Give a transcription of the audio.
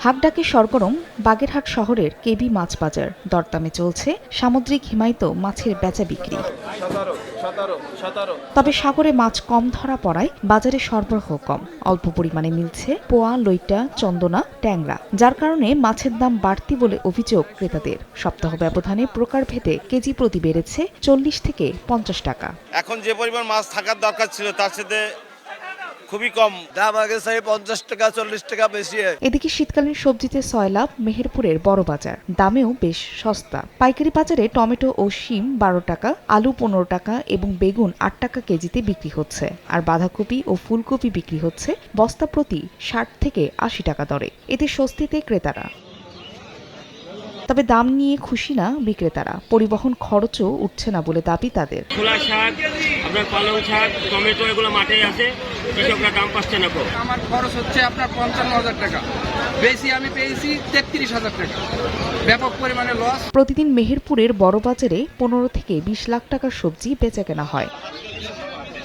হাকডাকে সরগরম বাগেরহাট শহরের কেবি মাছ বাজার। দরদামে চলছে সামুদ্রিক হিমায়িত মাছের বেচা বিক্রি। তবে সাগরে মাছ কম ধরা পড়ায় বাজারে সরবরাহ কম। অল্প পরিমাণে মিলছে পোয়া, লইটা, চন্দনা, ট্যাংরা, যার কারণে মাছের দাম বাড়তি বলে অভিযোগ ক্রেতাদের। সপ্তাহ ব্যবধানে প্রকারভেদে কেজি প্রতি বেড়েছে 40 থেকে 50 টাকা। এখন যে পরিমাণ মাছ থাকার দরকার ছিল তার সাথে খুবই কম দাম। আগে 50 টাকা 40 টাকা বেশি। এদিকে শীতকালীন সবজিতে সয়লাভ মেহেরপুরের বড় বাজার, দামেও বেশ সস্তা। পাইকারি বাজারে টমেটো ও শিম 12 টাকা, আলু 15 টাকা এবং বেগুন 8 টাকা কেজিতে বিক্রি হচ্ছে। আর বাঁধাকপি ও ফুলকপি বিক্রি হচ্ছে বস্তা প্রতি 60 থেকে 80 টাকা দরে। এতে স্বস্তিতে ক্রেতারা। তবে দাম নিয়ে খুশি না বিক্রেতারা। পরিবহন খরচও উঠছে না বলে দাবি তাদের। খোলা শাক, আপনার পালং শাক, টমেটো এগুলো মাঠে আছে, কৃষকরা দাম পাচ্ছে না। আমার খরচ হচ্ছে আপনার 55,000 টাকা, বেশি আমি পেয়েছি 33,000 টাকা, ব্যাপক পরিমাণে লস। প্রতিদিন মেহেরপুরের বড় বাজারে 15 থেকে 20 লাখ টাকার সবজি বেচা কেনা হয়।